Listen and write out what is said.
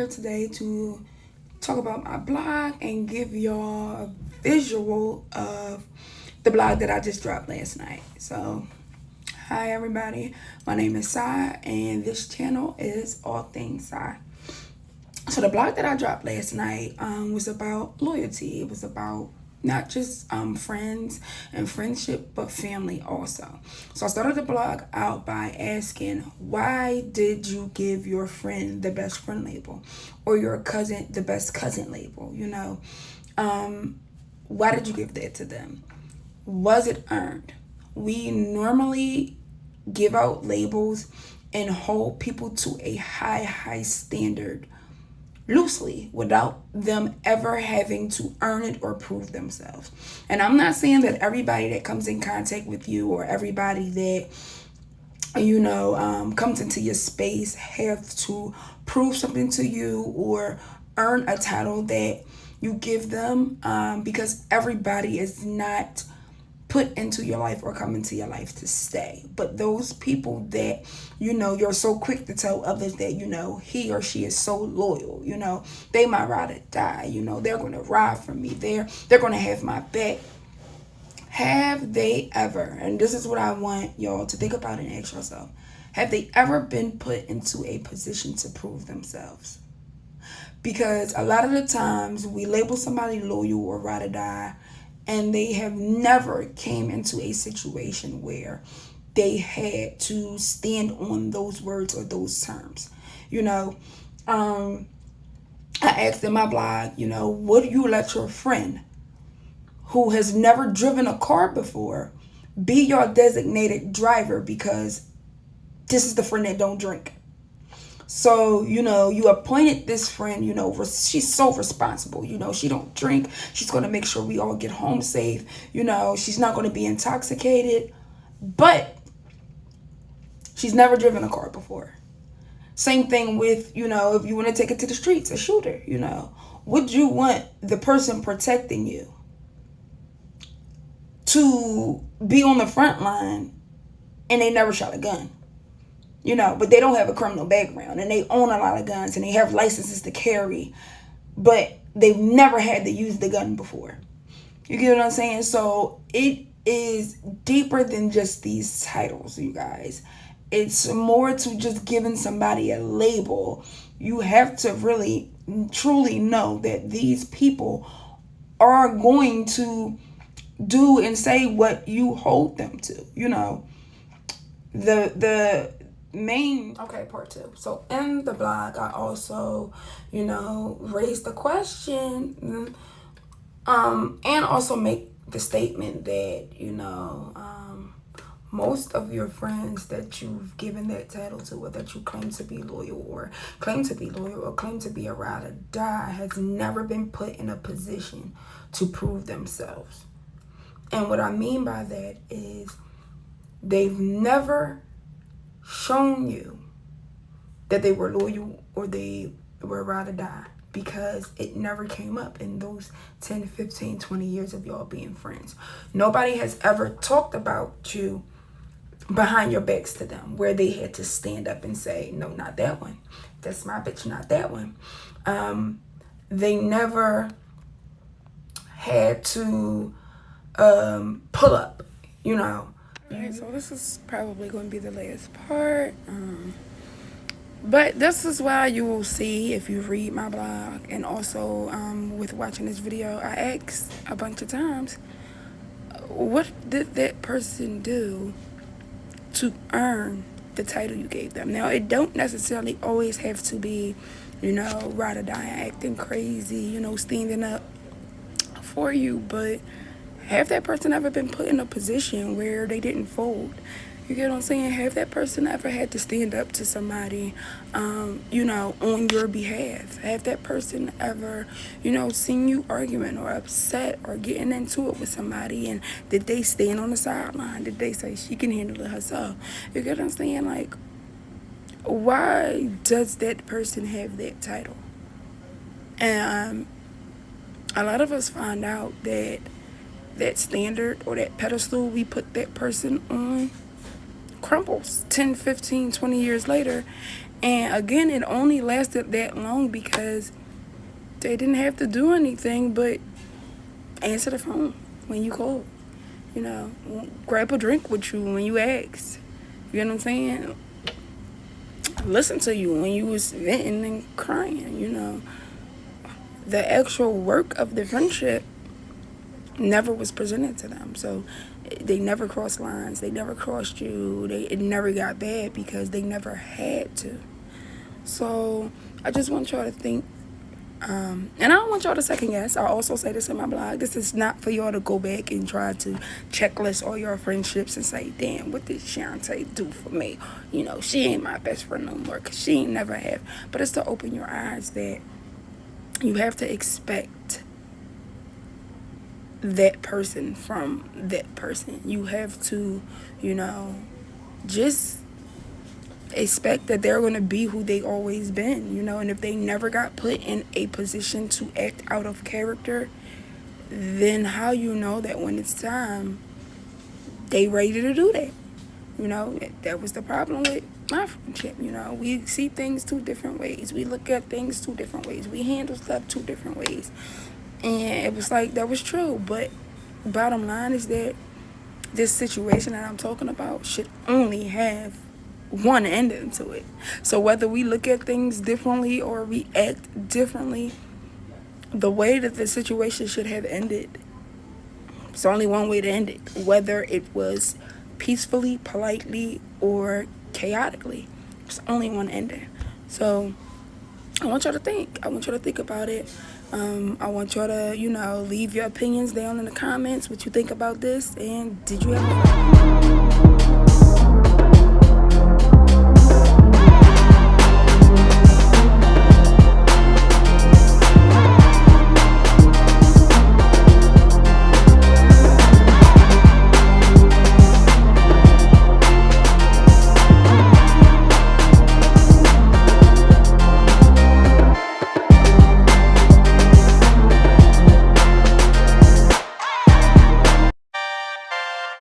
here today to talk about my blog and give y'all a visual of the blog that I just dropped last night. So, hi everybody, my name is Sy, and this channel is All.THINGS.Sy. So the blog that I dropped last night was about loyalty. It was about not just friends and friendship, but family also. So I started the blog out by asking, why did you give your friend the best friend label, or your cousin the best cousin label? Why did you give that to them? Was it earned? We normally give out labels and hold people to a high standard loosely without them ever having to earn it or prove themselves. And I'm not saying that everybody that comes in contact with you, or everybody that comes into your space, have to prove something to you or earn a title that you give them, because everybody is not put into your life or come into your life to stay. But those people that you're so quick to tell others that he or she is so loyal, they my ride or die, they're gonna ride for me, they're gonna have my back. Have they ever, and this is what I want y'all to think about and ask yourself, have they ever been put into a position to prove themselves? Because a lot of the times we label somebody loyal or ride or die, and they have never came into a situation where they had to stand on those words or those terms. I asked in my blog, would you let your friend who has never driven a car before be your designated driver because this is the friend that don't drink? So, you appointed this friend, she's so responsible, she don't drink. She's going to make sure we all get home safe. She's not going to be intoxicated, but she's never driven a car before. Same thing with, if you want to take it to the streets, a shooter, would you want the person protecting you to be on the front line and they never shot a gun? But they don't have a criminal background, and they own a lot of guns, and they have licenses to carry, but they've never had to use the gun before. You get what I'm saying? So it is deeper than just these titles, you guys. It's more to just giving somebody a label. You have to really, truly know that these people are going to do and say what you hold them to. The main part 2. So in the blog I also raise the question and also make the statement that most of your friends that you've given that title to, or that you claim to be loyal or claim to be a ride or die, has never been put in a position to prove themselves. And what I mean by that is they've never shown you that they were loyal or they were ride or die, because it never came up in those 10, 15, 20 years of y'all being friends. Nobody has ever talked about you behind your backs to them, where they had to stand up and say, no, not that one. That's my bitch, not that one. They never had to pull up, Alright, so this is probably going to be the last part. But this is why you will see, if you read my blog, and also with watching this video, I asked a bunch of times, what did that person do to earn the title you gave them? Now, it don't necessarily always have to be, ride or die, acting crazy, standing up for you, but have that person ever been put in a position where they didn't fold? You get what I'm saying? Have that person ever had to stand up to somebody, on your behalf? Have that person ever, seen you arguing or upset or getting into it with somebody, and did they stand on the sideline? Did they say she can handle it herself? You get what I'm saying? Like, why does that person have that title? And a lot of us find out that that standard or that pedestal we put that person on crumbles 10, 15, 20 years later, And again, it only lasted that long because they didn't have to do anything but answer the phone when you call. You know, grab a drink with you when you ask. You know what I'm saying? Listen to you when you was venting and crying, you know. The actual work of the friendship never was presented to them. So they never crossed lines. They never crossed you. It never got bad because they never had to. So I just want y'all to think, and I don't want y'all to second guess. I also say this in my blog. This is not for y'all to go back and try to checklist all your friendships and say, damn, what did Shantae do for me? You know, she ain't my best friend no more because she ain't never have. But it's to open your eyes that you have to expect that person from that person. You have to, you know, just expect that they're going to be who they always been, you know. And if they never got put in a position to act out of character, then how you know that when it's time, they ready to do that? You know, that was the problem with my friendship. You know, we see things two different ways. We look at things two different ways. We handle stuff two different ways. And it was like, that was true. But bottom line is that this situation that I'm talking about should only have one ending to it. So whether we look at things differently or we act differently, the way that the situation should have ended, it's only one way to end it. Whether it was peacefully, politely, or chaotically, there's only one ending. So I want y'all to think. I want y'all to think about it. I want y'all to, you know, leave your opinions down in the comments, what you think about this, and did you have